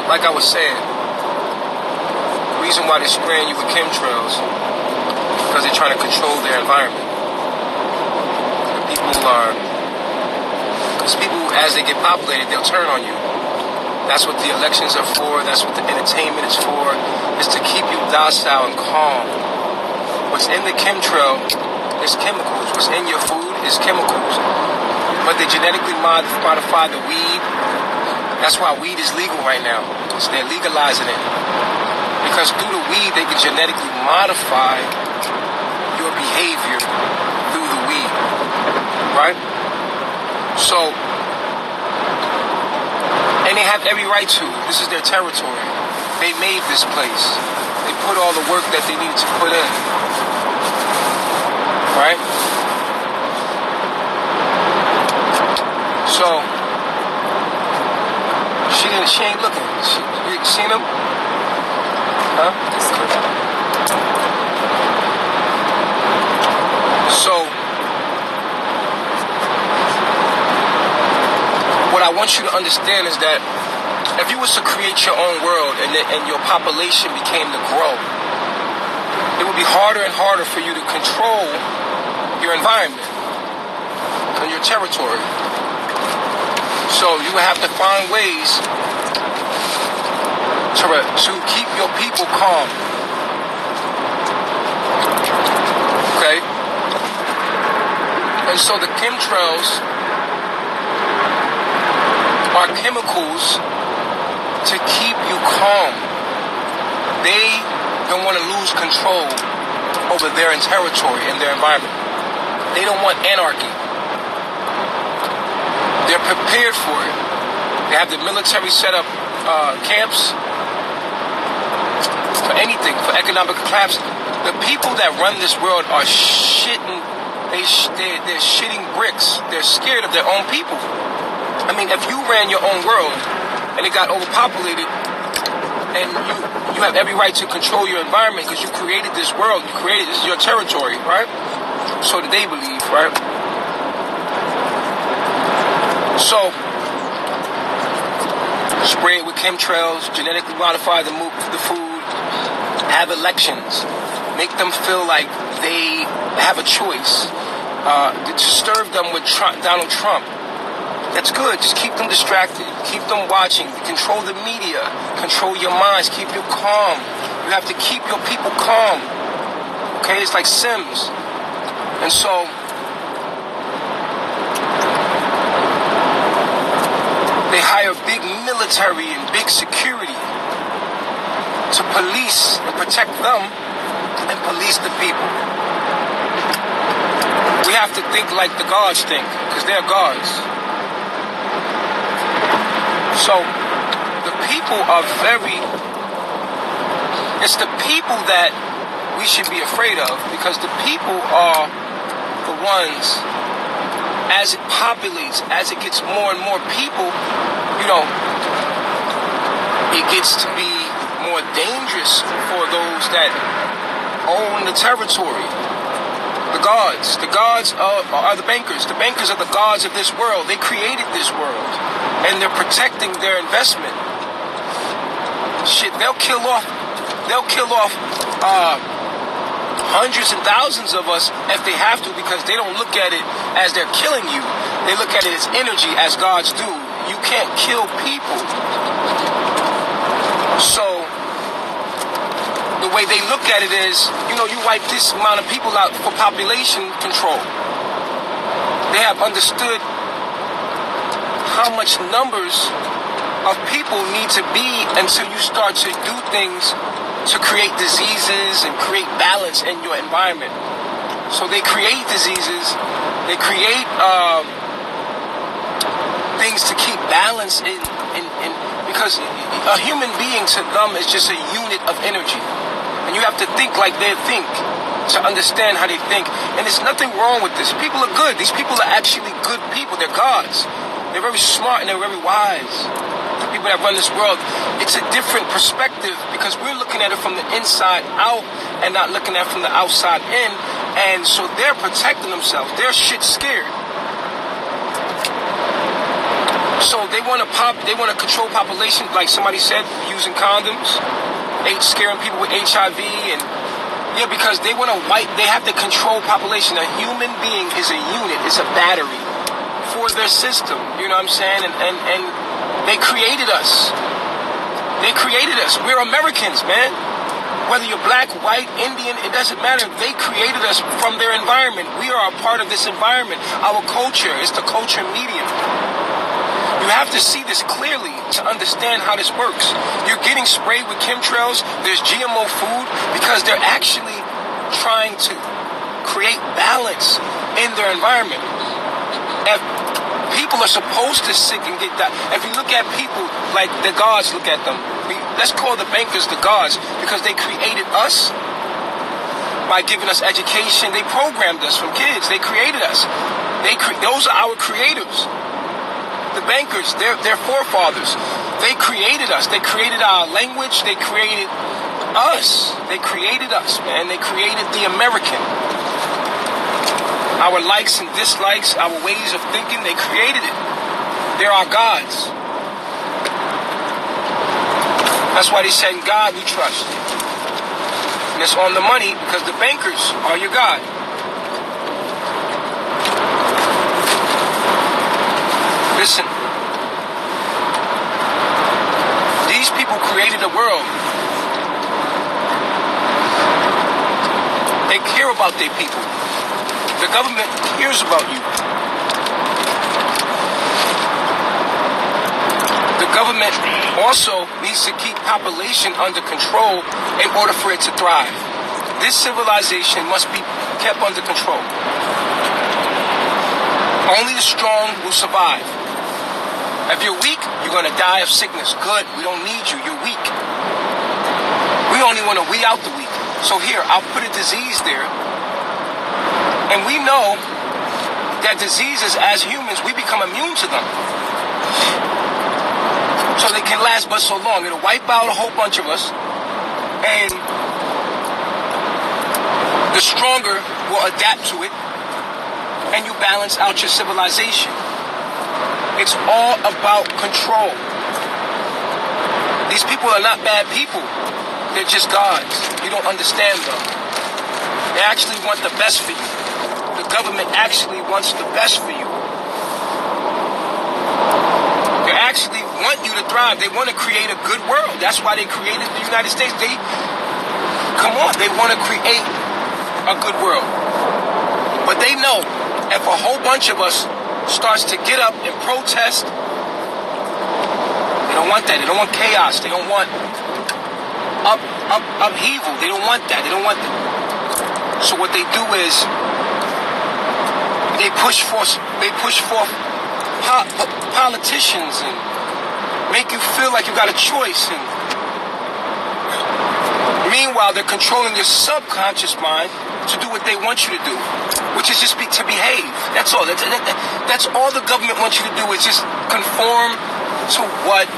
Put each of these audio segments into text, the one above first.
like I was saying, the reason why they're spraying you with chemtrails is because they're trying to control their environment. Because people, as they get populated, they'll turn on you. That's what the elections are for. That's what the entertainment is for. Is to keep you docile and calm. What's in the chemtrail is chemicals. What's in your food is chemicals. But they genetically modify the weed. That's why weed is legal right now. So they're legalizing it. Because through the weed, they can genetically modify your behavior through the weed. Right? So, and they have every right to. This is their territory. They made this place. They put all the work that they needed to put in. Right? So, she ain't looking. You seen him? Huh? So, what I want you to understand is that if you was to create your own world and your population became to grow, it would be harder and harder for you to control your environment and your territory. So you would have to find ways to keep your people calm. Okay? And so the chemtrails are chemicals to keep you calm. They don't want to lose control over their territory and their environment. They don't want anarchy. They're prepared for it. They have the military set up camps for anything, for economic collapse. The people that run this world are shitting. They're shitting bricks. They're scared of their own people. I mean, if you ran your own world and it got overpopulated, and you have every right to control your environment because you created this world, this is your territory, right? So do they believe, right? So, spray it with chemtrails, genetically modify the food, have elections, make them feel like they have a choice, disturb them with Donald Trump. That's good. Just keep them distracted. Keep them watching. Control the media. Control your minds. Keep you calm. You have to keep your people calm. Okay? It's like Sims. And so, they hire big military and big security to police and protect them and police the people. We have to think like the gods think, because they're gods. So, the people are it's the people that we should be afraid of, because the people are the ones, as it populates, as it gets more and more people, it gets to be more dangerous for those that own the territory. The gods are the bankers. The bankers are the gods of this world. They created this world, and they're protecting their investment. Shit, they'll kill off hundreds and thousands of us if they have to, because they don't look at it as they're killing you. They look at it as energy, as gods do. You can't kill people. So the way they look at it is, you wipe this amount of people out for population control. They have understood how much numbers of people need to be until you start to do things to create diseases and create balance in your environment. So they create diseases, they create things to keep balance in because a human being to them is just a unit of energy. And you have to think like they think to understand how they think. And there's nothing wrong with this. People are good. These people are actually good people. They're gods. They're very smart and they're very wise. The people that run this world, it's a different perspective because we're looking at it from the inside out and not looking at it from the outside in. And so they're protecting themselves. They're shit scared. So they want to control population, like somebody said, using condoms, scaring people with HIV, and yeah, because they want to they have to control population. A human being is a unit, it's a battery for their system. You know what I'm saying? And they created us. They created us. We're Americans, man. Whether you're black, white, Indian, it doesn't matter. They created us from their environment. We are a part of this environment. Our culture is the culture medium. You have to see this clearly to understand how this works. You're getting sprayed with chemtrails. There's GMO food because they're actually trying to create balance in their environment. If people are supposed to sick and get that. If you look at people like the gods, look at them. Let's call the bankers the gods because they created us by giving us education. They programmed us from kids. They created us. Those are our creators. The bankers, they're forefathers. They created us. They created our language. They created us. They created us, man. They created the American. Our likes and dislikes, our ways of thinking, they created it. They're our gods. That's why they said, in God we trust. And it's on the money because the bankers are your God. Listen. These people created the world. They care about their people. The government cares about you. The government also needs to keep population under control in order for it to thrive. This civilization must be kept under control. Only the strong will survive. If you're weak, you're going to die of sickness. Good, we don't need you, you're weak. We only want to weed out the weak. So here, I'll put a disease there. And we know that diseases, as humans, we become immune to them. So they can last but so long. It'll wipe out a whole bunch of us. And the stronger will adapt to it. And you balance out your civilization. It's all about control. These people are not bad people. They're just gods. You don't understand them. They actually want the best for you. The government actually wants the best for you. They actually want you to thrive. They want to create a good world. That's why they created the United States. They want to create a good world. But they know if a whole bunch of us starts to get up and protest, they don't want that. They don't want chaos. They don't want upheaval. They don't want that. They don't want that. So what they do is they push forth politicians and make you feel like you got a choice. And meanwhile, they're controlling your subconscious mind to do what they want you to do, which is just to behave. That's all. That's all the government wants you to do is just conform to what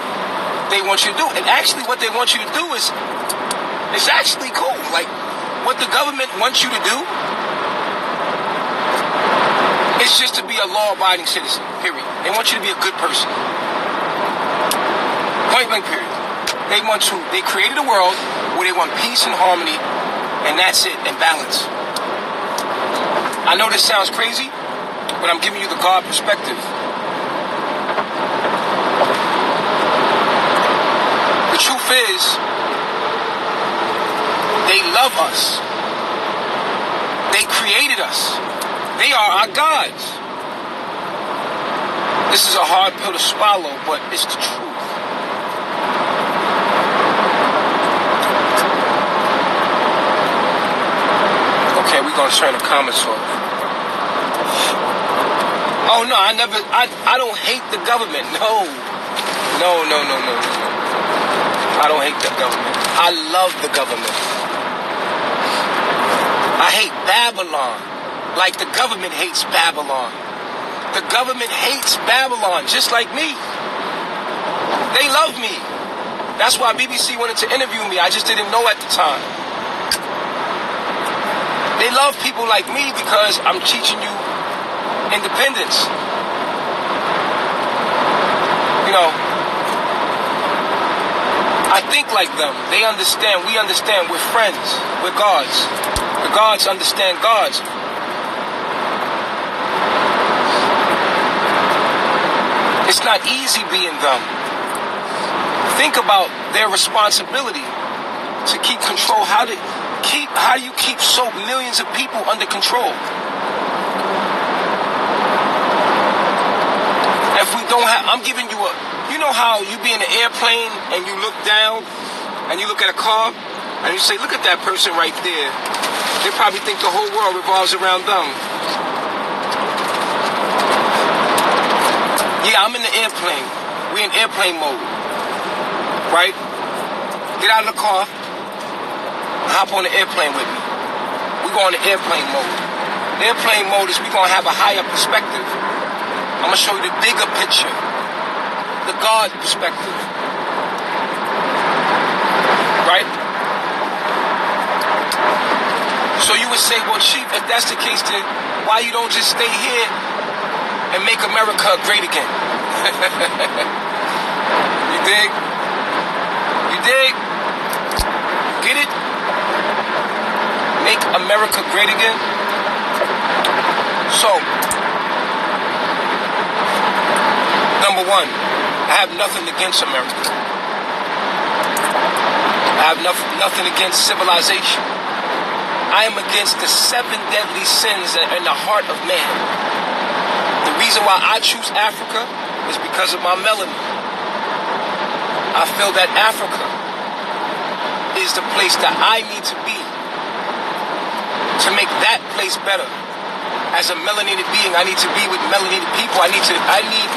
they want you to do. And actually, what they want you to do is actually cool. Like what the government wants you to do. It's just to be a law-abiding citizen, period. They want you to be a good person. Point blank, period. They created a world where they want peace and harmony, and that's it, and balance. I know this sounds crazy, but I'm giving you the God perspective. The truth is, they love us. They created us. They are our gods. This is a hard pill to swallow, but it's the truth. Okay, we're gonna turn the comments off. Oh no, I don't hate the government. No. I don't hate the government. I love the government. I hate Babylon. Like the government hates Babylon. The government hates Babylon, just like me. They love me. That's why BBC wanted to interview me. I just didn't know at the time. They love people like me because I'm teaching you independence. know, I think like them. They understand. We understand. We're friends. We're gods. The gods understand gods. It's not easy being them. Think about their responsibility to keep control. How do you keep so millions of people under control? If we don't have, I'm giving you you know how you be in an airplane and you look down and you look at a car and you say, look at that person right there. They probably think the whole world revolves around them. Yeah, I'm in the airplane. We're in airplane mode. Right? Get out of the car. Hop on the airplane with me. We go on the airplane mode. Airplane mode is we gonna have a higher perspective. I'm gonna show you the bigger picture. The God perspective. Right? So you would say, well, Chief, if that's the case, then why you don't just stay here and make America great again? You dig? You dig? Get it? Make America great again? So, number one, I have nothing against America. I have nothing against civilization. I am against the 7 deadly sins that are in the heart of man. The reason why I choose Africa is because of my melanin. I feel that Africa is the place that I need to be to make that place better. As a melanated being, I need to be with melanated people. I need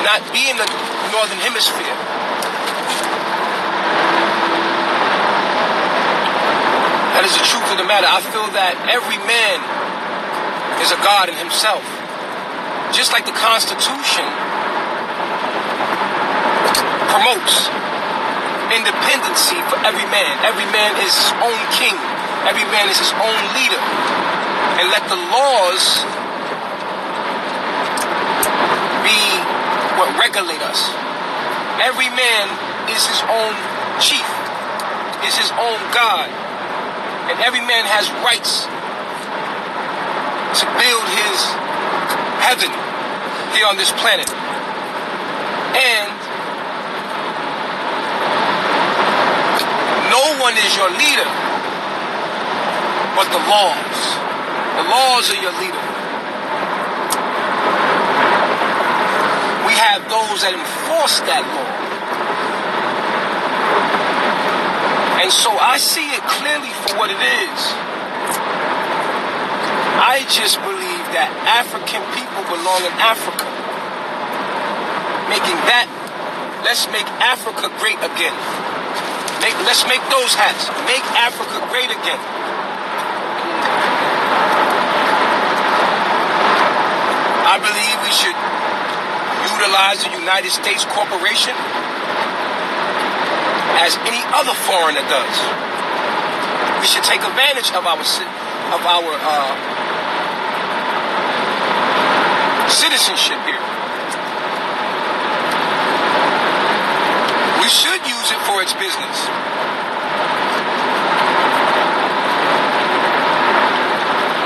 not be in the northern hemisphere. That is the truth of the matter. I feel that every man is a god in himself. Just like the Constitution promotes independency for every man. Every man is his own king. Every man is his own leader. And let the laws be what regulate us. Every man is his own chief, is his own God. And every man has rights to build his heaven here on this planet. And no one is your leader but the laws. The laws are your leader. We have those that enforce that law. And so I see it clearly for what it is. I just believe that African people belong in Africa. Let's make Africa great again. Let's make those hats. Make Africa great again. I believe we should utilize the United States Corporation as any other foreigner does. We should take advantage of our citizenship here. We should use it for its business.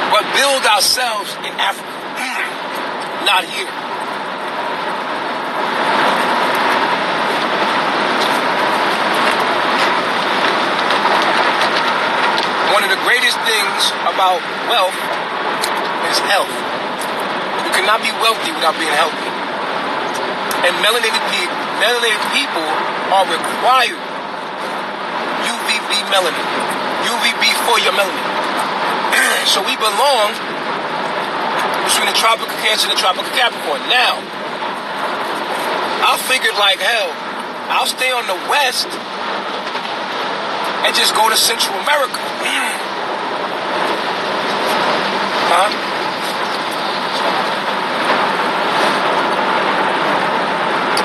But build ourselves in Africa, not here. One of the greatest things about wealth is health. You cannot be wealthy without being healthy. And melanated people are required UVB melanin. UVB for your melanin. So we belong between the tropical Cancer and the tropical Capricorn. Now, I figured like hell, I'll stay on the west and just go to Central America.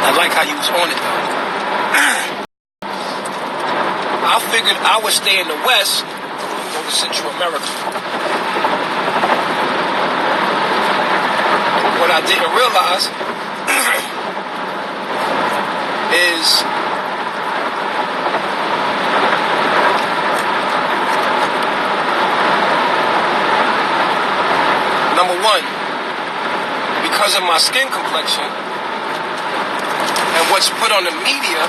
I like how you was on it though. I figured I would stay in the west and go to Central America. What I didn't realize is number one, because of my skin complexion and what's put on the media,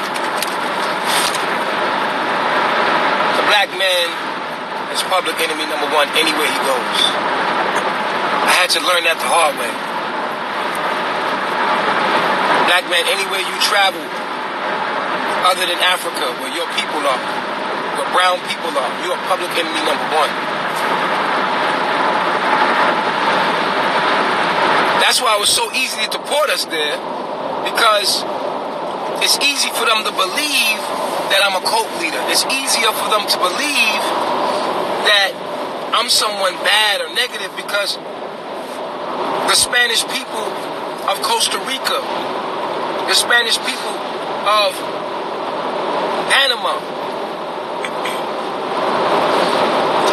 the black man is public enemy number one anywhere he goes. I had to learn that the hard way. Black man, anywhere you travel, other than Africa, where your people are, where brown people are, you're public enemy number one. That's why it was so easy to deport us there, because it's easy for them to believe that I'm a cult leader. It's easier for them to believe that I'm someone bad or negative, because the Spanish people of Costa Rica, the Spanish people of Panama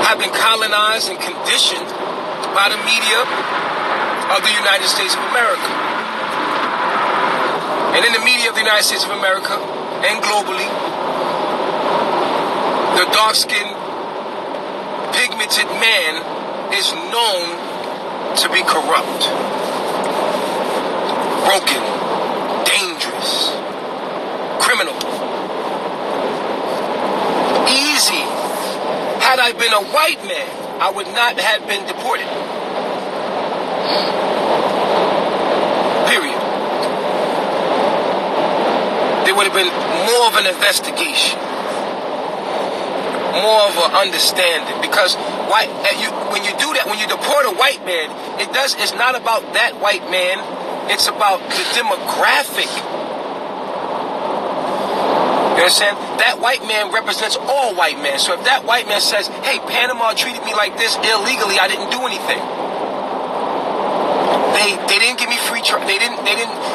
have been colonized and conditioned by the media of the United States of America. And in the media of the United States of America and globally, the dark-skinned, pigmented man is known to be corrupt, broken, dangerous, criminal. Easy. Had I been a white man, I would not have been deported. Period. There would have been more of an investigation, more of an understanding, because when you do that, when you deport a white man, it's not about that white man, it's about the demographic. You understand? That white man represents all white men. So if that white man says, hey, Panama treated me like this illegally, I didn't do anything. They didn't give me free they didn't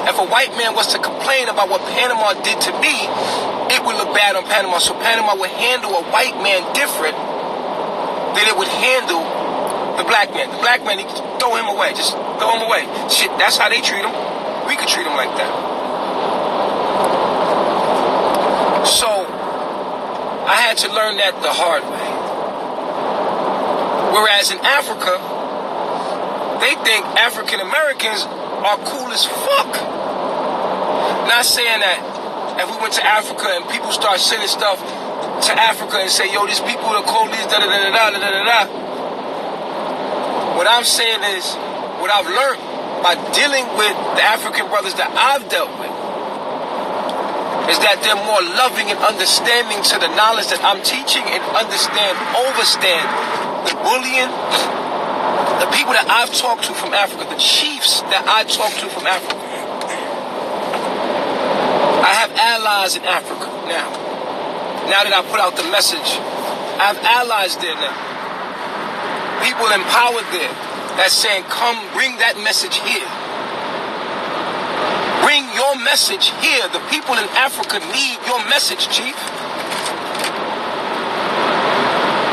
if a white man was to complain about what Panama did to me, it would look bad on Panama. So Panama would handle a white man different than it would handle the black man. The black man, he could throw him away. Just throw him away. Shit, that's how they treat him. We could treat him like that. So I had to learn that the hard way. Whereas in Africa, they think African Americans are cool as fuck. Not saying that if we went to Africa and people start sending stuff to Africa and say, yo, these people are cold, da da da da da da da da. What I'm saying is, what I've learned by dealing with the African brothers that I've dealt with, is that they're more loving and understanding to the knowledge that I'm teaching, and overstand the bullying. The people that I've talked to from Africa, the chiefs that I talked to from Africa. I have allies in Africa now. Now that I put out the message, I have allies there now. People empowered there that's saying, come bring that message here. Bring your message here. The people in Africa need your message, Chief.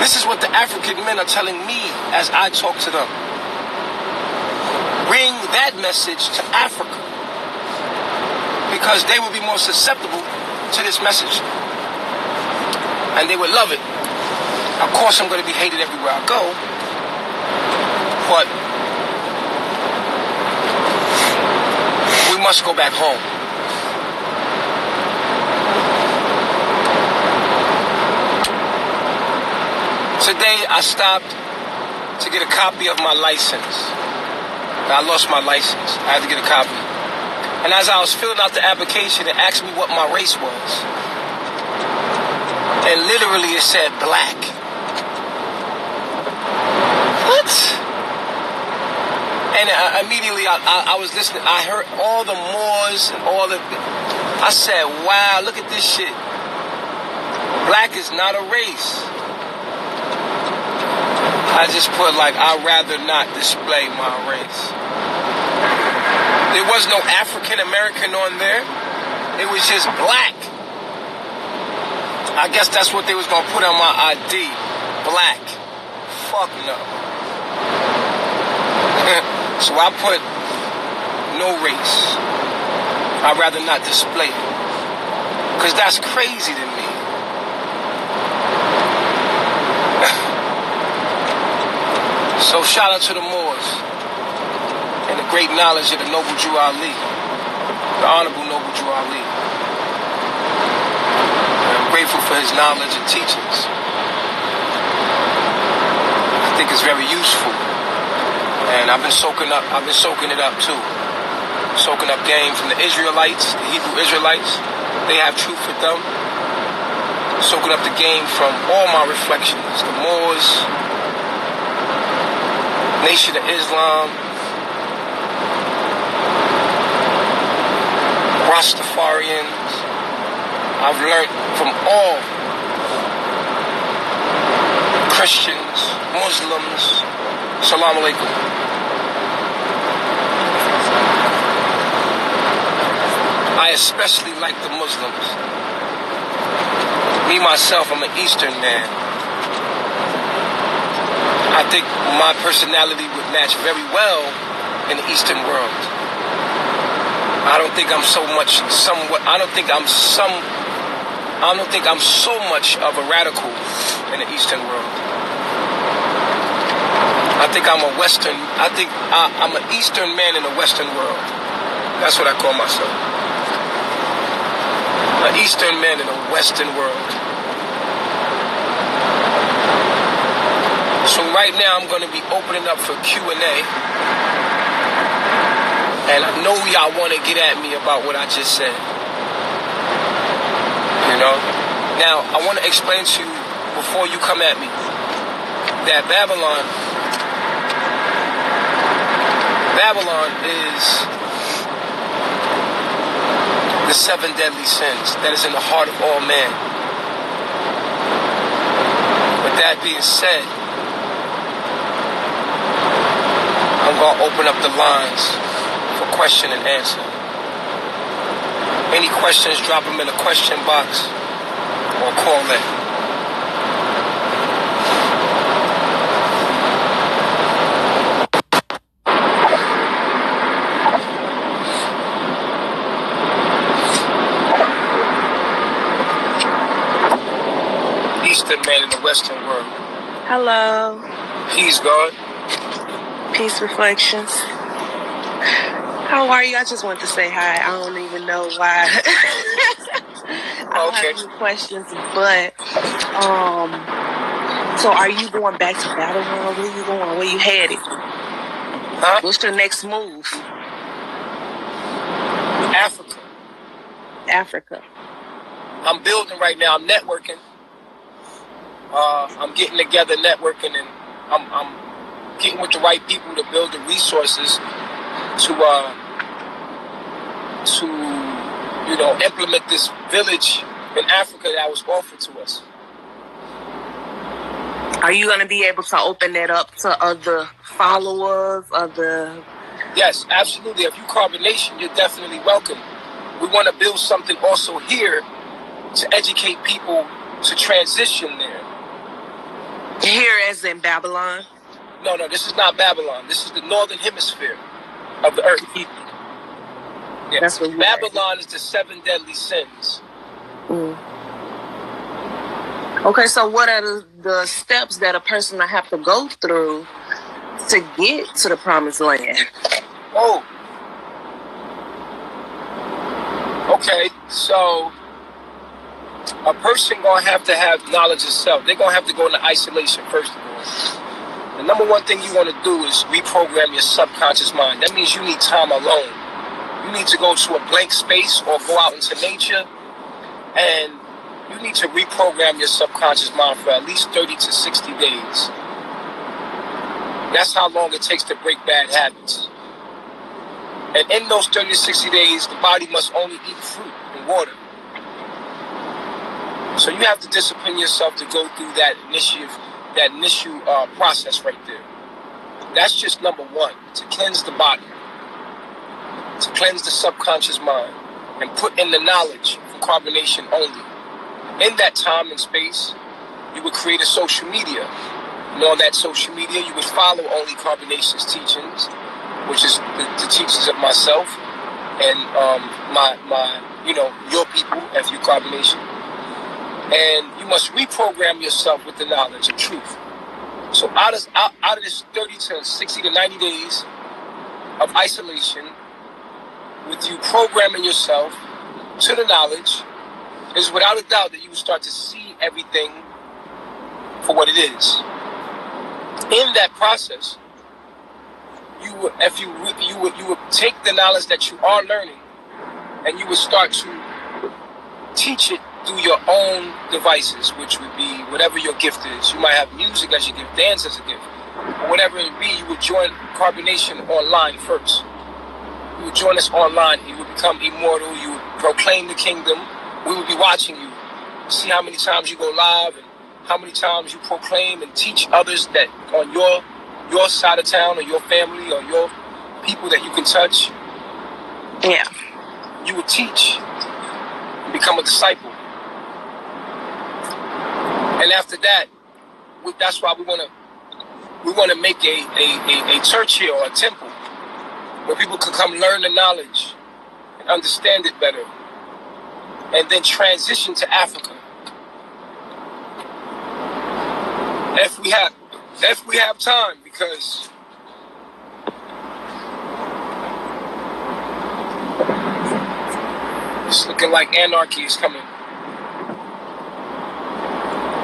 This is what the African men are telling me as I talk to them. Bring that message to Africa, because they will be more susceptible to this message, and they would love it. Of course, I'm going to be hated everywhere I go, but we must go back home. Today, I stopped to get a copy of my license. I lost my license. I had to get a copy. And as I was filling out the application, it asked me what my race was. And literally it said black. What? And immediately I was listening. I heard all the Moors and all the... I said, wow, look at this shit. Black is not a race. I just put like, I'd rather not display my race. There was no African American on there. It was just black. I guess that's what they was gonna put on my ID. Black. Fuck no. So I put no race. I'd rather not display it. Because that's crazy to me. So shout out to the Moors and the great knowledge of the noble Jew Ali, the honorable noble Jew Ali. And I'm grateful for his knowledge and teachings. I think it's very useful. And I've been soaking it up too. Soaking up game from the Israelites, the Hebrew Israelites. They have truth with them. Soaking up the game from all my reflections, the Moors, Nation of Islam, Rastafarians. I've learned from all Christians, Muslims. Assalamu alaikum. I especially like the Muslims. Me, myself, I'm an Eastern man. I think my personality would match very well in the Eastern world. I don't think I'm so much of a radical in the Eastern world. I think I'm I'm an Eastern man in the Western world. That's what I call myself. An Eastern man in the Western world. So right now I'm going to be opening up for Q&A. And I know y'all want to get at me about what I just said. You know? Now, I want to explain to you, before you come at me, that Babylon is the 7 deadly sins that is in the heart of all men. With that being said, I'm going to open up the lines for question and answer. Any questions, drop them in the question box or call in. Eastern man in the Western world. Hello. Peace, God. Peace Reflections. How are you? I just want to say hi. I don't even know why. I don't have any questions, but so are you going back to Babylon? Where you going? Where you headed? Huh? What's your next move? Africa. I'm building right now. I'm networking. I'm getting together, networking, and I'm getting with the right people to build the resources to implement this village in Africa that was offered to us. Are you going to be able to open that up to other followers, Yes, absolutely. If you Carbon Nation, you're definitely welcome. We want to build something also here to educate people to transition there. Here as in Babylon? No, this is not Babylon. This is the northern hemisphere of the earth. Yeah. That's what Babylon is the 7 deadly sins. Mm. Okay, so what are the steps that a person will have to go through to get to the promised land? Oh. Okay, so a person gonna have to have knowledge of self. They're gonna have to go into isolation first of all. The number one thing you want to do is reprogram your subconscious mind. That means you need time alone. You need to go to a blank space or go out into nature, and you need to reprogram your subconscious mind for at least 30 to 60 days. That's how long it takes to break bad habits. And in those 30 to 60 days, the body must only eat fruit and water. So you have to discipline yourself to go through that initial process right there. That's just number one, to cleanse the body, to cleanse the subconscious mind, and put in the knowledge for carbonation only. In that time and space, you would create a social media. And on that social media, you would follow only Carbonation's teachings, which is the teachings of myself. and your people, FU Carbonation. And you must reprogram yourself with the knowledge of truth. So out of this 30 to 60 to 90 days of isolation, with you programming yourself to the knowledge, is without a doubt that you will start to see everything for what it is. In that process, you would take the knowledge that you are learning, and you would start to teach it through your own devices, which would be whatever your gift is. You might have music as your gift, dance as a gift, or whatever it be. You would join Carbonation online first. You would join us online. You would become immortal. You would proclaim the kingdom. We would be watching you, see how many times you go live and how many times you proclaim and teach others that on your side of town, or your family, or your people that you can touch. Yeah. You would teach and become a disciple. And after that, that's why we want to make a church here, or a temple, where people could come learn the knowledge and understand it better, and then transition to Africa. If we have time, because it's looking like anarchy is coming.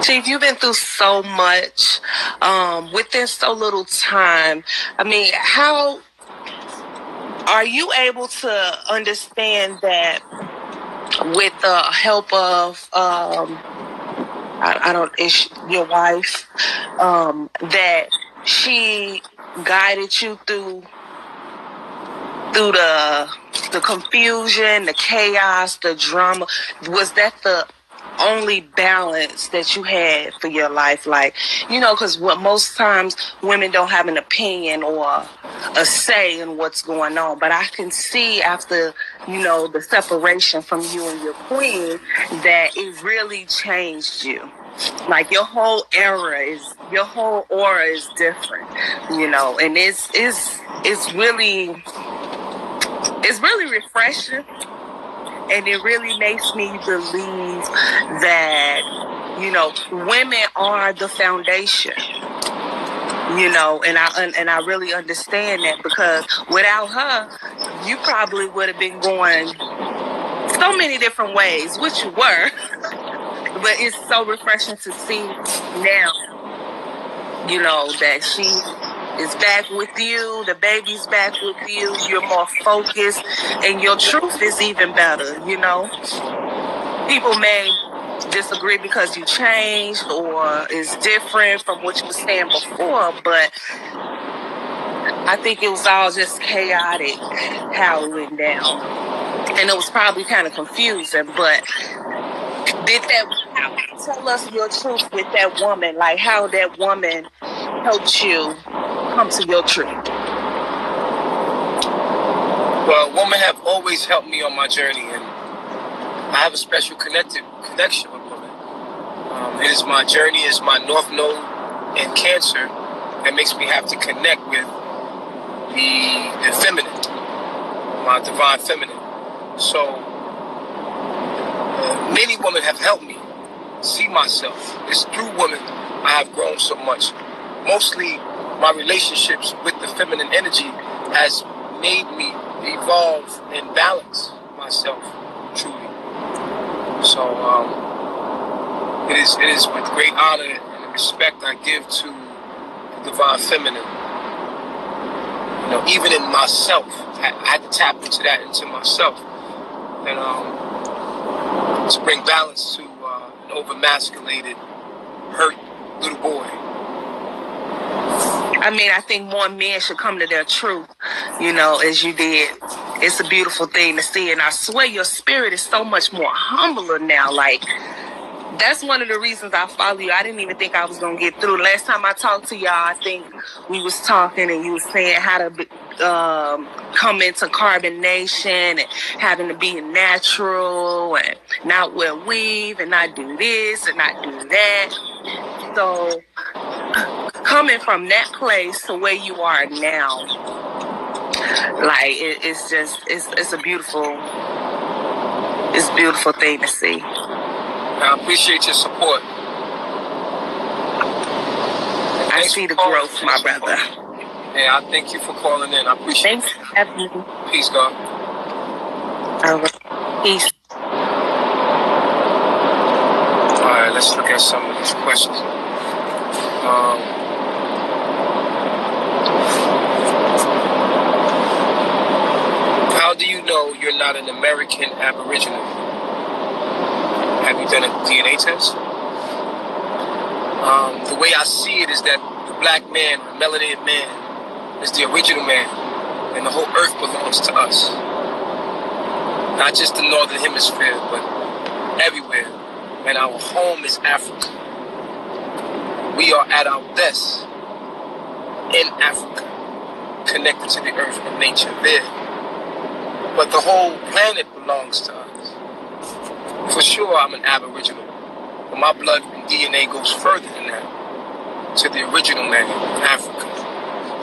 Chief, you've been through so much within so little time. I mean, how are you able to understand that with the help of your wife, that she guided you through the confusion, the chaos, the drama? Was that the only balance that you had for your life? Like, because most times women don't have an opinion or a say in what's going on, but I can see after the separation from you and your queen that it really changed you. Like your whole aura is different, and it's really refreshing. And it really makes me believe that, women are the foundation, and I really understand that, because without her, you probably would have been going so many different ways, which you were. But it's so refreshing to see now, that she is back with you, the baby's back with you, you're more focused, and your truth is even better, People may disagree because you changed or is different from what you were saying before, but I think it was all just chaotic how it went down. And it was probably kind of confusing, but tell us your truth with that woman, like how that woman helped you come to your truth. Well, women have always helped me on my journey, and I have a special connection with women. It is my journey, it's my north node in Cancer that makes me have to connect with the feminine, my divine feminine. So many women have helped me see myself. It's through women I have grown so much. Mostly my relationships with the feminine energy has made me evolve and balance myself truly. So it is with great honor and respect I give to the divine feminine. Even in myself, I had to tap into myself, and to bring balance to an overmasculated, hurt little boy. I mean, I think more men should come to their truth, as you did. It's a beautiful thing to see, and I swear your spirit is so much more humbler now. Like, that's one of the reasons I follow you. I didn't even think I was going to get through. Last time I talked to y'all, I think we was talking and you was saying how to come into carbonation and having to be natural and not wear weave and not do this and not do that. So coming from that place to where you are now, Like it's just it's a beautiful thing to see. I appreciate your support. I see the growth, my brother. Yeah, I thank you for calling in. I appreciate Thanks it. for having me. Peace, God. All right. Peace. All right, let's look at some of these questions. How do you know you're not an American Aboriginal? Have you done a DNA test? The way I see it is that the black man, the melanated man, is the original man, and the whole earth belongs to us. Not just the northern hemisphere, but everywhere. And our home is Africa. We are at our best in Africa, connected to the earth and nature there. But the whole planet belongs to us. For sure, I'm an Aboriginal, but my blood and DNA goes further than that, to the original land, Africa.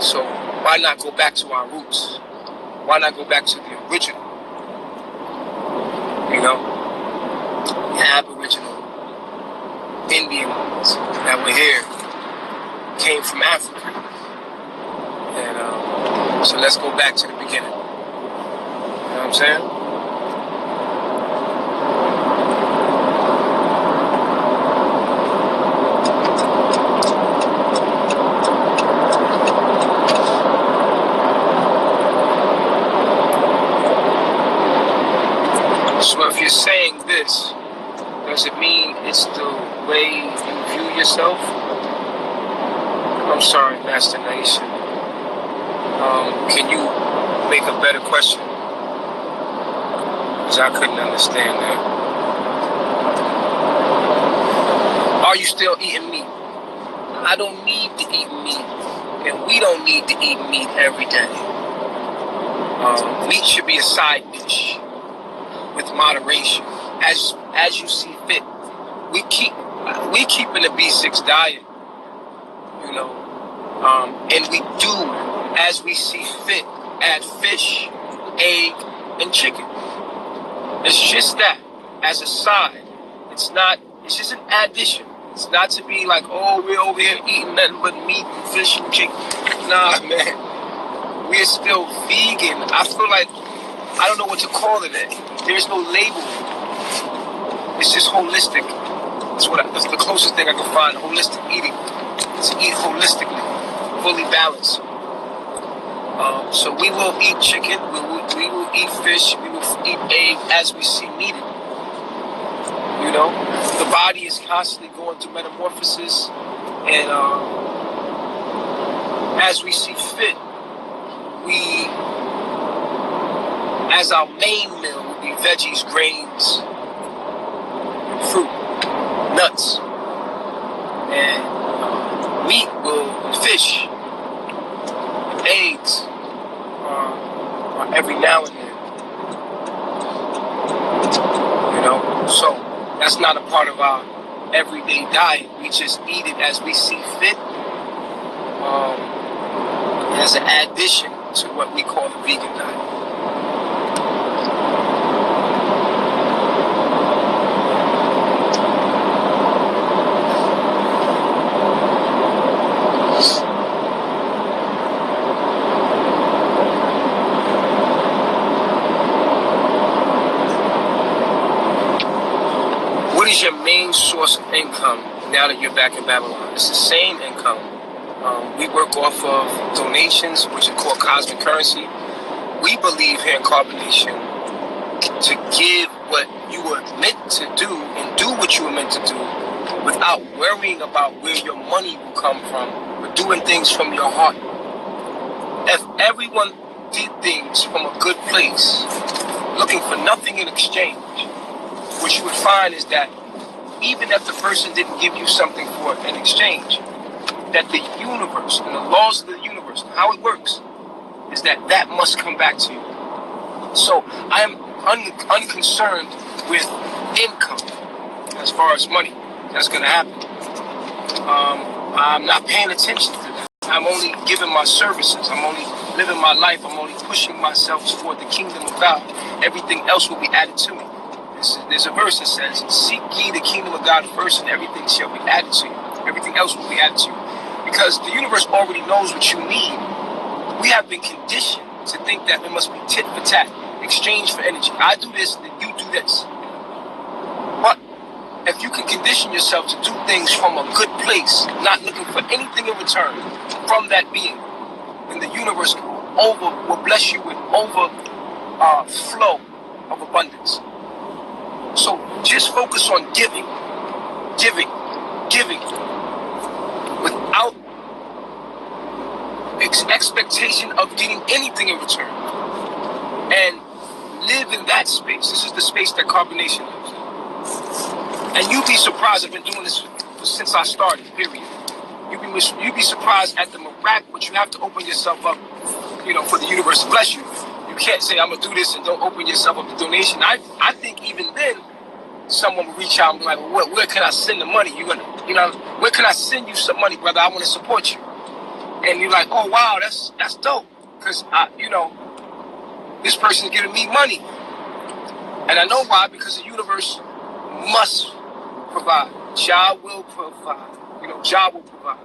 So why not go back to our roots? Why not go back to the original? You know, the Aboriginal Indians that were here came from Africa. And so let's go back to the beginning. You know what I'm saying? So if you're saying this, does it mean it's the way you view yourself? I'm sorry, Master Nation. Can you make a better question? Because I couldn't understand that. Are you still eating meat? I don't need to eat meat, and we don't need to eat meat every day. Meat should be a side dish with moderation, as you see fit. We keep in the B6 diet, you know, and we do as we see fit. Add fish, egg, and chicken. It's just that as a side. It's just an addition. It's not to be like, oh, we're over here eating nothing but meat and fish and chicken. Nah, man. We're still vegan. I feel like I don't know what to call it. There's no label. It's just holistic. That's the closest thing I can find. Holistic eating. To eat holistically, fully balanced. So we will eat chicken. We will eat fish. We will eat egg as we see needed. You know, the body is constantly going through metamorphosis, and as we see fit, as our main meal would be veggies, grains, fruit, nuts, and meat fish, eggs, every now and then. You know, so that's not a part of our everyday diet. We just eat it as we see fit, as an addition to what we call the vegan diet. What is your main source of income now that you're back in Babylon? It's the same income. We work off of donations, which are called cosmic currency. We believe here in Carbonation to give what you were meant to do and do what you were meant to do without worrying about where your money will come from, but doing things from your heart. If everyone did things from a good place, looking for nothing in exchange, what you would find is that even if the person didn't give you something for an exchange, that the universe and the laws of the universe, how it works, is that must come back to you. So I am unconcerned with income as far as money. That's going to happen. I'm not paying attention to that. I'm only giving my services. I'm only living my life. I'm only pushing myself toward the kingdom of God. Everything else will be added to me. There's a verse that says, seek ye the kingdom of God first, and everything shall be added to you. Everything else will be added to you. Because the universe already knows what you need. We have been conditioned to think that it must be tit for tat, exchange for energy. I do this, then you do this. But if you can condition yourself to do things from a good place, not looking for anything in return from that being, then the universe will bless you with flow of abundance. So just focus on giving, giving, giving, without expectation of getting anything in return, and live in that space. This is the space that carbonation lives. And you'd be surprised. I've been doing this since I started, period. You'd be surprised at the miracle, but you have to open yourself up, for the universe to bless you. You can't say, I'm going to do this, and don't open yourself up to donation. I think even then, someone will reach out and be like, well, where can I send the money? Where can I send you some money, brother? I want to support you. And you're like, oh, wow, that's dope. Because, this person's giving me money. And I know why, because the universe must provide. Jah will provide. Jah will provide.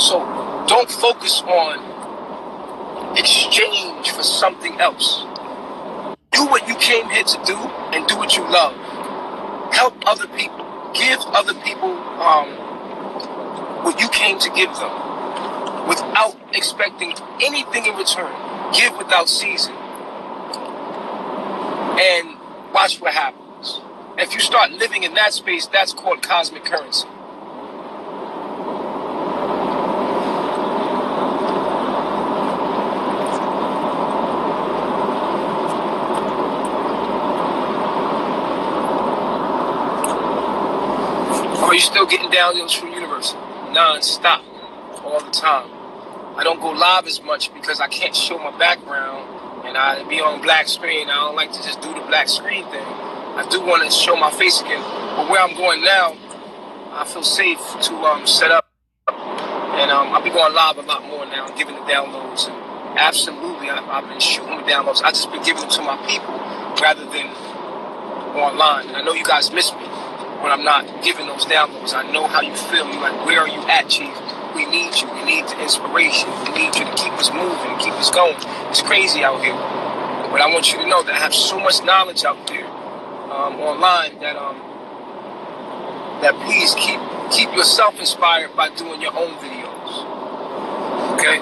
So don't focus on exchange for something else. Do what you came here to do and do what you love. Help other people. Give other people what you came to give them without expecting anything in return. Give without ceasing. And watch what happens. If you start living in that space, that's called cosmic currency. Are you still getting downloads from Universal? Non-stop, all the time. I don't go live as much because I can't show my background and I be on black screen. I don't like to just do the black screen thing. I do want to show my face again. But where I'm going now, I feel safe to set up. And I'll be going live a lot more now, giving the downloads. And absolutely, I've been shooting the downloads. I've just been giving them to my people rather than online. And I know you guys miss me when I'm not giving those downloads. I know how you feel. You're like, where are you at, Chief? We need you. We need the inspiration. We need you to keep us moving, keep us going. It's crazy out here. But I want you to know that I have so much knowledge out there online that please keep yourself inspired by doing your own videos. Okay?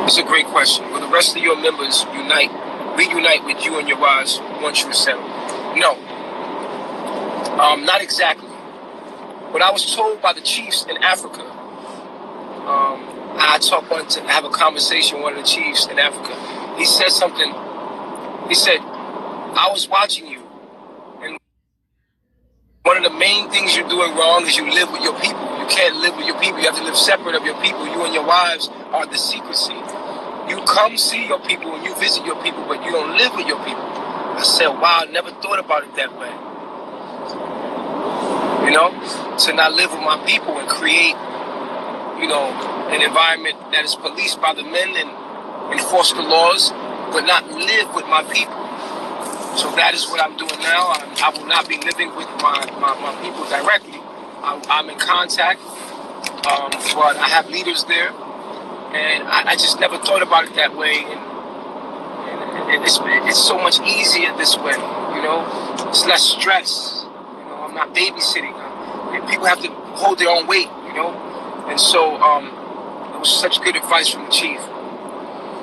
It's a great question. Will the rest of your members reunite with you and your wives once you settle? No. Not exactly. What I was told by the chiefs in Africa, wanted to have a conversation with one of the chiefs in Africa. He said something. He said, I was watching you, and one of the main things you're doing wrong is you live with your people. You can't live with your people. You have to live separate of your people. You and your wives are the secrecy. You come see your people and you visit your people, but you don't live with your people. I said, wow, I never thought about it that way. To not live with my people and create, an environment that is policed by the men and enforce the laws, but not live with my people. So that is what I'm doing now. I will not be living with my people directly. I'm in contact, but I have leaders there. And I just never thought about it that way. And it's so much easier this way, It's less stress. I'm not babysitting. People have to hold their own weight, And so it was such good advice from the chief.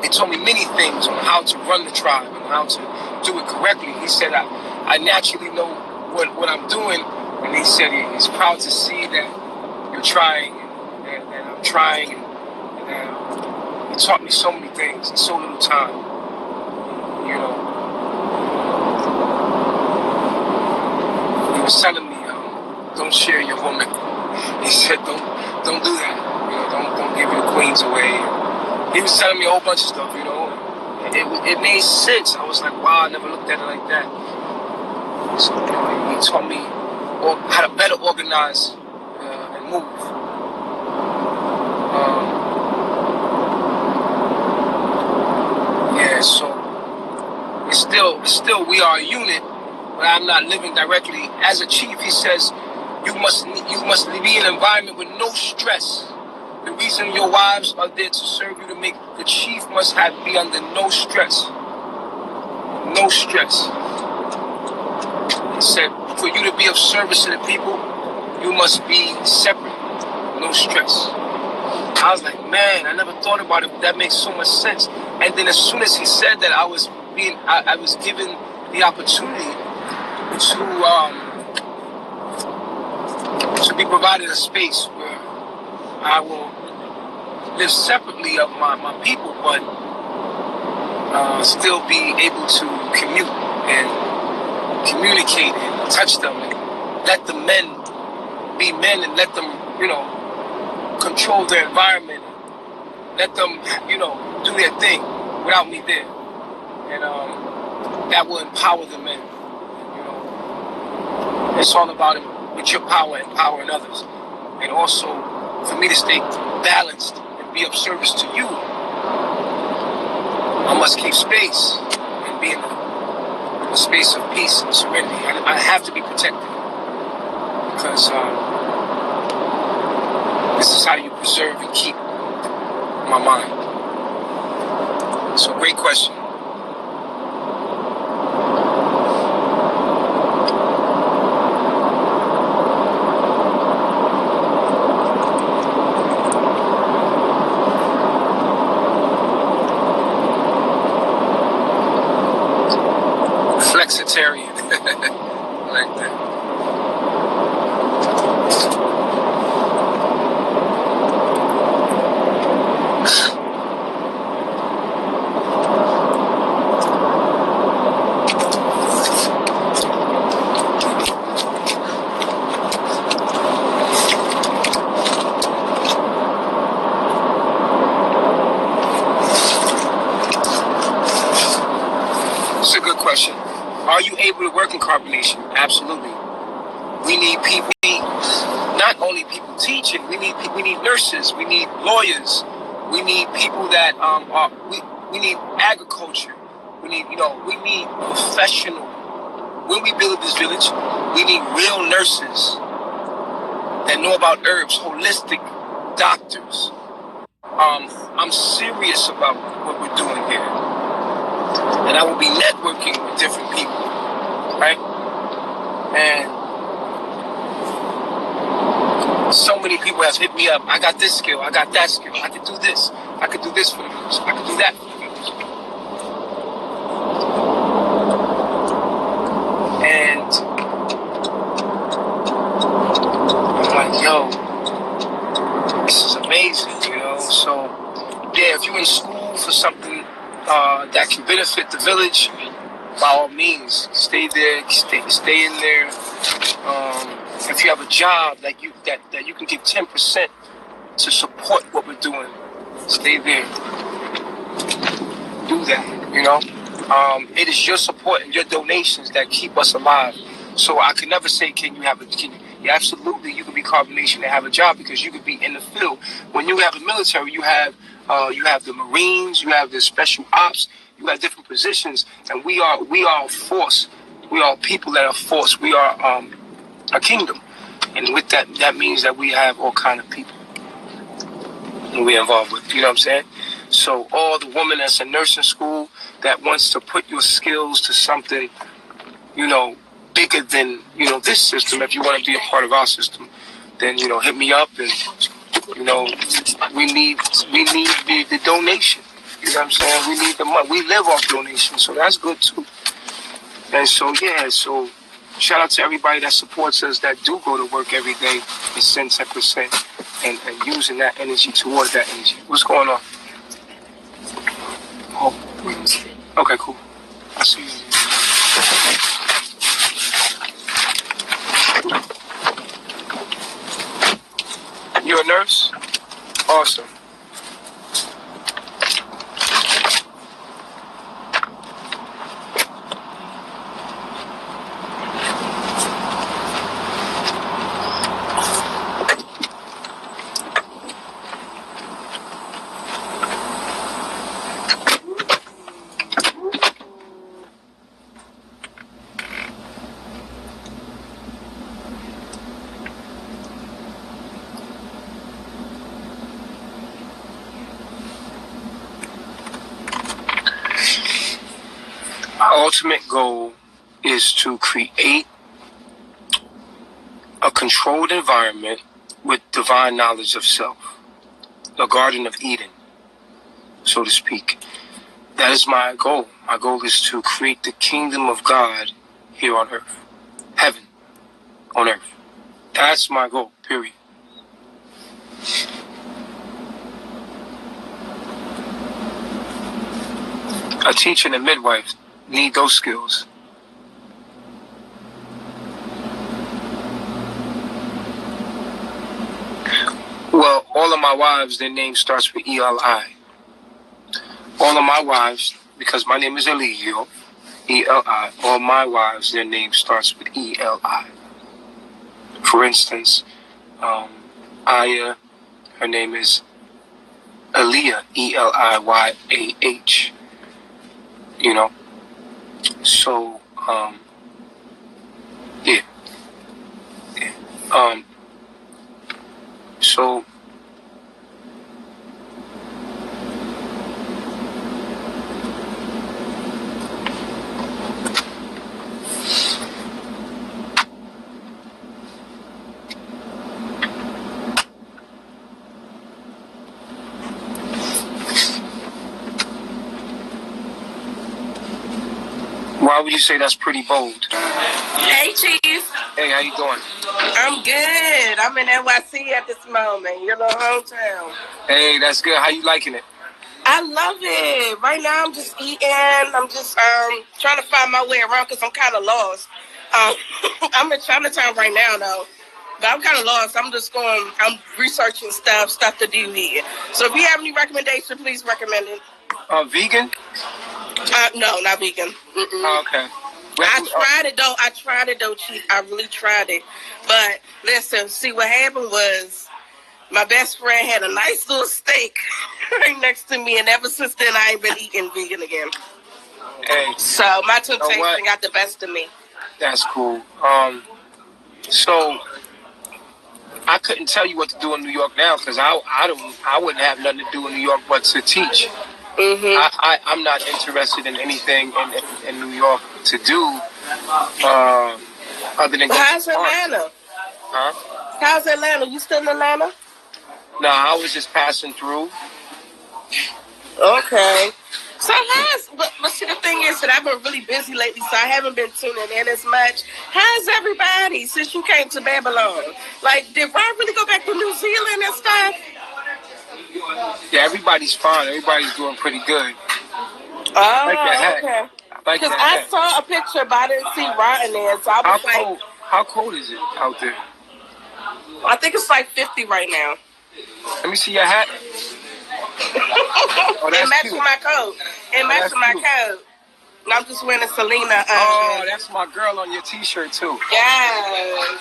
He told me many things on how to run the tribe and how to do it correctly. He said, I naturally know what I'm doing. And he said he's proud to see that you're trying and that I'm trying. And he taught me so many things in so little time, He was telling me, don't share your woman. He said, don't do that. don't give your queens away. He was telling me a whole bunch of stuff, you know. It made sense. I was like, wow, I never looked at it like that. So he taught me how to better organize and move. Yeah, so it's still we are a unit, but I'm not living directly as a chief. He says you must be in an environment with no stress. The reason your wives are there to serve you, to make the chief must be under no stress. No stress. He said, for you to be of service to the people, you must be separate. No stress. I was like, man, I never thought about it. That makes so much sense. And then as soon as he said that, I was given the opportunity to be provided a space where I will live separately of my people, but still be able to commute and communicate and touch them and let the men be men and let them, you know, control their environment. Let them, you know, do their thing without me there. And that will empower the men. You know, it's all about it. With your power, empowering others. And also, for me to stay balanced and be of service to you, I must keep space and be in a space of peace and serenity. I have to be protected. Because this is how you preserve and keep my mind. So, great question. Flexitarian. Like that. It's a good question. Are you able to work in carbonation? Absolutely. We need people, not only people teaching, we need nurses, we need lawyers, we need people that we need agriculture, we need professional. When we build this village, we need real nurses that know about herbs, holistic doctors. I'm serious about what we're doing here. And I will be networking with different people, right? And so many people have hit me up. I got this skill. I got that skill. I could do this. I could do this for the village. I could do that for the village. And I'm like, yo, this is amazing, you know? So, yeah, if you're in school for something that can benefit the village, by all means, stay there, stay in there. If you have a job that you can give 10% to support what we're doing, stay there. Do that, you know. It is your support and your donations that keep us alive. So I could never say, yeah, absolutely, you can be carbonation and have a job, because you could be in the field. When you have a military, you have the Marines, you have the special ops, you have different positions, and we are a force. We are people that are force. We are a kingdom, and with that means that we have all kind of people that we're involved with. You know what I'm saying? So all the women that's in nursing school that wants to put your skills to something, you know, bigger than, you know, this system. If you want to be a part of our system, then, you know, hit me up, and, you know, we need the donation. You know what I'm saying? We need the money. We live off donations, so that's good too. And so, yeah, so shout out to everybody that supports us, that do go to work every day and send 10% and using that energy toward that energy. What's going on? Oh, okay, cool. I see you. You're a nurse? Or Awesome. Our ultimate goal is to create a controlled environment with divine knowledge of self, the Garden of Eden, so to speak. That is my goal. My goal is to create the kingdom of God here on earth. Heaven on earth. That's my goal, period. A teacher and a midwife need those skills. Well, all of my wives, their name starts with E-L-I. All of my wives, because my name is Eligio, E-L-I, all my wives, their name starts with E-L-I. For instance, Aya, her name is Aliyah, E-L-I-Y-A-H. You know? So, yeah. So, why would you say that's pretty bold? Hey, Chief. Hey, how you doing? I'm good. I'm in NYC at this moment. Your little hometown. Hey, that's good. How you liking it? I love it. Right now, I'm just eating. I'm just trying to find my way around because I'm kind of lost. I'm in Chinatown right now, though. But I'm kind of lost. I'm researching stuff to do here. So if you have any recommendation, please recommend it. Vegan? No, not vegan. Okay. I tried it though, Chief. I really tried it. But listen, see what happened was my best friend had a nice little steak right next to me, and ever since then I ain't been eating vegan again. Hey. So my temptation got the best of me. That's cool. So I couldn't tell you what to do in New York now because I wouldn't have nothing to do in New York but to teach. I'm not interested in anything in New York to do other than. How's Atlanta? Huh? How's Atlanta? You still in Atlanta? No, I was just passing through. Okay. So but see, the thing is that I've been really busy lately, so I haven't been tuning in as much. How's everybody since you came to Babylon? Like, did Ron really go back to New Zealand and stuff? Yeah, everybody's fine. Everybody's doing pretty good. Oh, like that hat. Okay. Because I saw a picture, but I didn't see Ron in there, so I was how cold is it out there? I think it's like 50 right now. Let me see your hat. Oh, it matched with my coat. It matched with my coat. And I'm just wearing a Selena. That's my girl on your T-shirt too. Yes.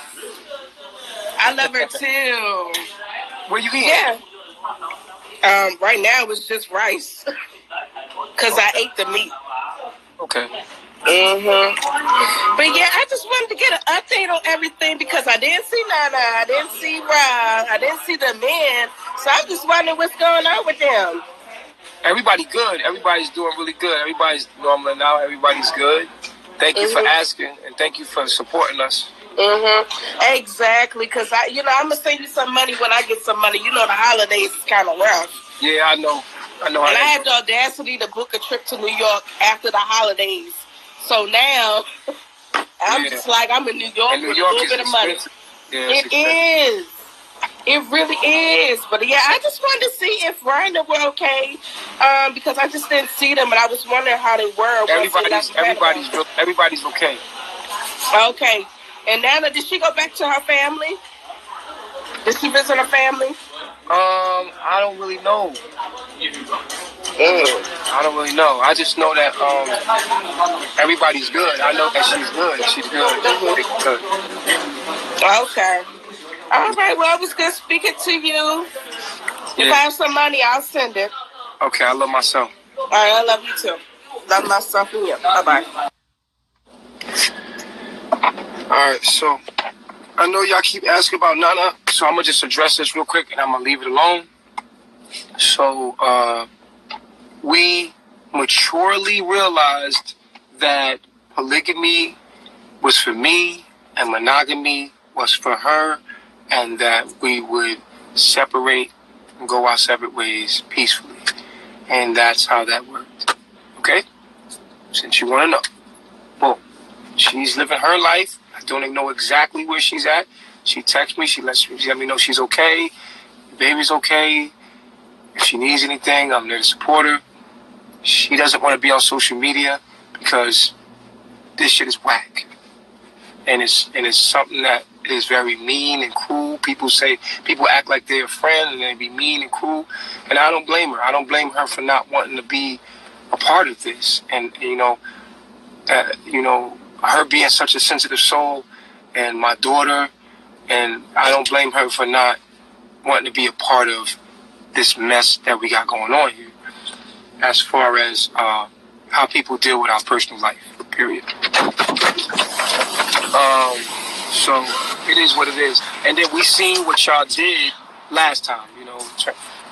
I love her too. Where you eating? Yeah. Right now it's just rice. Cause I ate the meat. Okay. But yeah, I just wanted to get an update on everything because I didn't see Nana, I didn't see Rob, I didn't see the men. So I'm just wondering what's going on with them. Everybody good. Everybody's doing really good. Everybody's normal now. Everybody's good. Thank you for asking, and thank you for supporting us. Exactly, because I'm gonna send you some money when I get some money. You know, the holidays is kind of rough. Yeah, I know. And I had the audacity to book a trip to New York after the holidays. So now I'm just like I'm in New York with a little bit of money. Yeah, it is. It really is. But yeah, I just wanted to see if Ryan were okay. Because I just didn't see them, and I was wondering how they were. Everybody's okay. Okay. And Nana, did she go back to her family? Did she visit her family? I don't really know. I don't really know. I just know that everybody's good. I know that she's good. She's good. Good. Okay. All right. Well, it was good speaking to you. If I have some money, I'll send it. Okay. I love myself. All right. I love you too. Love myself and you. Bye-bye. All right. So I know y'all keep asking about Nana, so I'm going to just address this real quick and I'm going to leave it alone. So we maturely realized that polygamy was for me and monogamy was for her, and that we would separate and go our separate ways peacefully. And that's how that worked. Okay? Since you want to know. Boom. She's living her life. I don't even know exactly where she's at. She texts me. She let me know she's okay. The baby's okay. If she needs anything, I'm there to support her. She doesn't want to be on social media because this shit is whack. And it's something that is very mean and cruel. People act like they're a friend and they be mean and cruel. And I don't blame her. I don't blame her for not wanting to be a part of this. And, her being such a sensitive soul and my daughter, and I don't blame her for not wanting to be a part of this mess that we got going on here as far as how people deal with our personal life, period. So it is what it is. And then we seen what y'all did last time,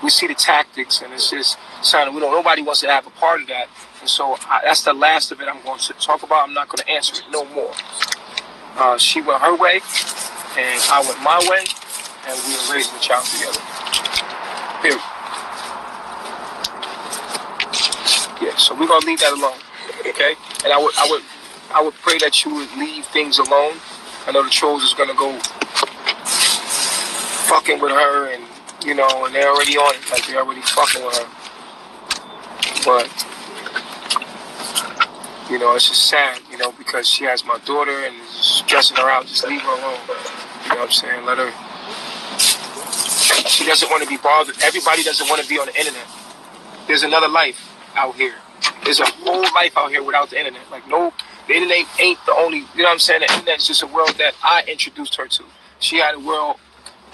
we see the tactics, and it's just sounding, nobody wants to have a part of that. And so that's the last of it I'm going to talk about. I'm not going to answer it no more. She went her way, and I went my way, and we were raising the child together. Period. Yeah, so we're going to leave that alone, okay? And I would pray that you would leave things alone. I know the trolls is going to go fucking with her, and, and they're already on it, like they're already fucking with her. But, it's just sad, because she has my daughter and is stressing her out. Just leave her alone. You know what I'm saying? Let her. She doesn't want to be bothered. Everybody doesn't want to be on the internet. There's another life out here. There's a whole life out here without the internet. The internet ain't the only, you know what I'm saying? The internet is just a world that I introduced her to. She had a world,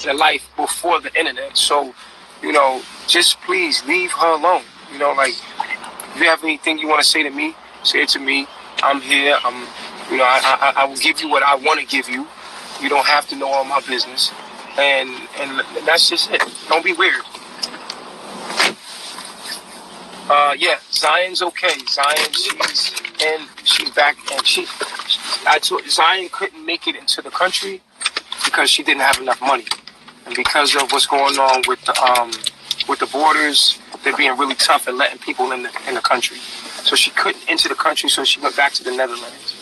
a life before the internet. So, just please leave her alone. If you have anything you want to say to me, say it to me. I'm here. I will give you what I want to give you. You don't have to know all my business. And that's just it. Don't be weird. Zion's okay. Zion, she's back, and Zion couldn't make it into the country because she didn't have enough money, and because of what's going on with the borders, they're being really tough and letting people in the country. So she couldn't enter the country, so she went back to the Netherlands.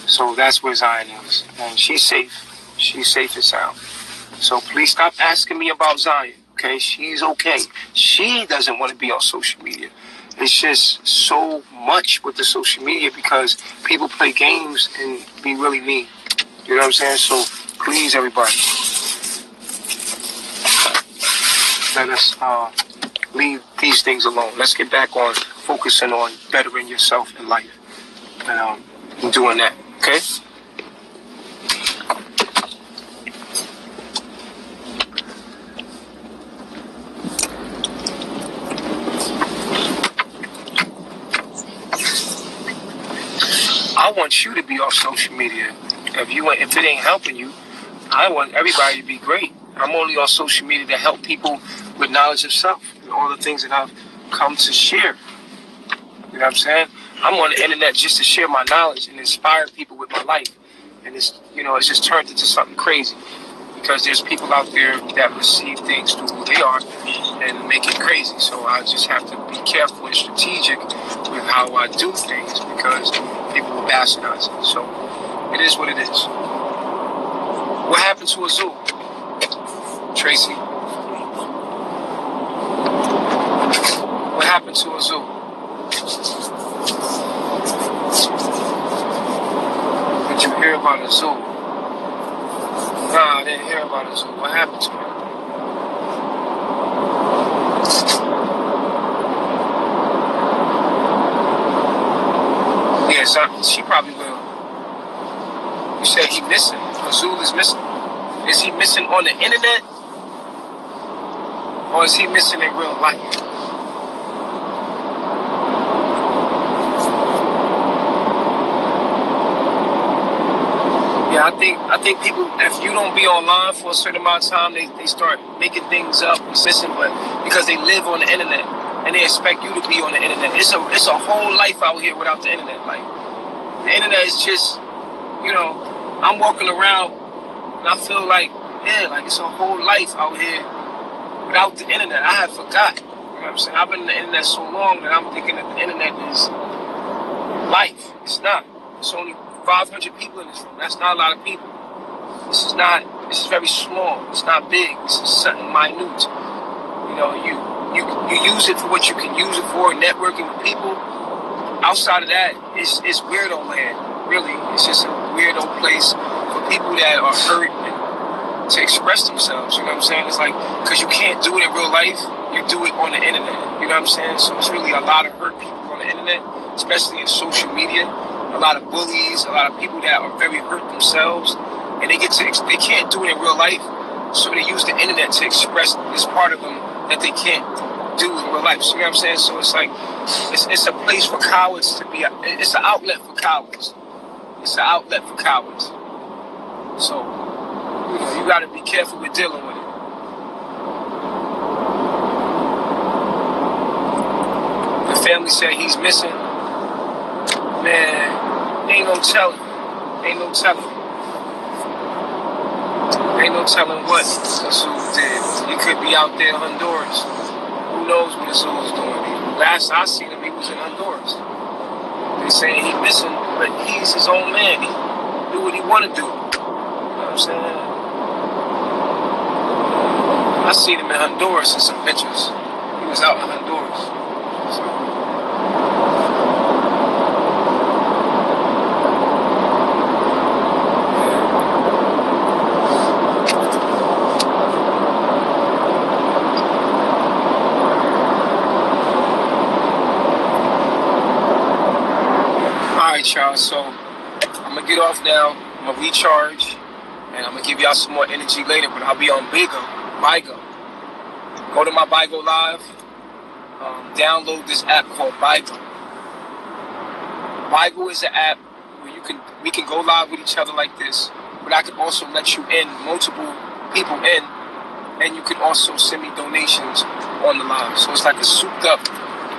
So that's where Zion is, and she's safe. She's safe and sound. So please stop asking me about Zion. Okay, she's okay. She doesn't want to be on social media. It's just so much with the social media because people play games and be really mean. You know what I'm saying? So please, everybody, let us leave these things alone. Let's get back on focusing on bettering yourself in life and doing that. Okay? I want you to be off social media. If it ain't helping you, I want everybody to be great. I'm only on social media to help people with knowledge of self and all the things that I've come to share. You know what I'm saying? I'm on the internet just to share my knowledge and inspire people with my life. And it's just turned into something crazy because there's people out there that receive things through who they are and make it crazy. So I just have to be careful and strategic with how I do things because people will bastardize it. So it is what it is. What happened to Azul? Tracy? What happened to Azul? Did you hear about Azul? Nah, I didn't hear about Azul. What happened to her? Yeah, so she probably will. You said he missing. Azul is missing. Is he missing on the internet? Or is he missing in real life? Yeah, I think people, if you don't be online for a certain amount of time, they start making things up and missing, but because they live on the internet and they expect you to be on the internet. It's a whole life out here without the internet. Like, the internet is just, I'm walking around and I feel like, yeah, like it's a whole life out here without the internet. I had forgot. You know what I'm saying? I've been on the internet so long that I'm thinking that the internet is life. It's not. It's only 500 people in this room. That's not a lot of people. This is very small. It's not big. This is something minute. You use it for what you can use it for, networking with people. Outside of that, it's weirdo land, really. It's just a weirdo place for people that are hurt and to express themselves, you know what I'm saying? It's like, because you can't do it in real life, you do it on the internet, you know what I'm saying? So it's really a lot of hurt people on the internet, especially in social media. A lot of bullies, a lot of people that are very hurt themselves, and they can't do it in real life, so they use the internet to express this part of them that they can't do in real life. So, you know what I'm saying? So it's like, it's a place for cowards to be. It's an outlet for cowards. It's an outlet for cowards. So, you got to be careful with dealing with it. The family said he's missing. Man, ain't no telling. Ain't no telling. Ain't no telling what Azul did. He could be out there in Honduras. Who knows what Azul's doing? Last I seen him, he was in Honduras. They saying he missing, but he's his own man. He do what he want to do. You know what I'm saying? I seen him in Honduras in some pictures. He was out in Honduras. So. Y'all, so I'm gonna get off now. I'm gonna recharge, and I'm gonna give y'all some more energy later. But I'll be on Bigo. Go to my Bigo Live. Download this app called Bigo. Bigo is an app where we can go live with each other like this, but I can also let you in, multiple people in, and you can also send me donations on the live. So it's like a souped up IG.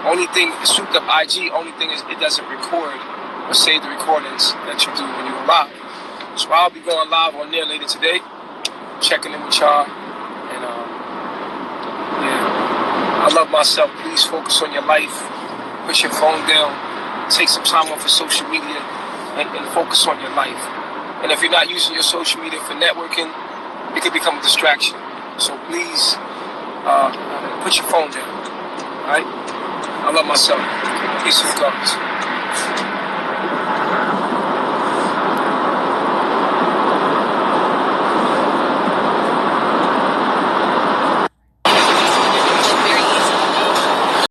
Only thing is it doesn't record or save the recordings that you do when you're live. So I'll be going live on there later today, checking in with y'all. And I love myself. Please focus on your life. Put your phone down. Take some time off of social media and focus on your life. And if you're not using your social media for networking, it could become a distraction. So please put your phone down. All right? I love myself. Peace and love.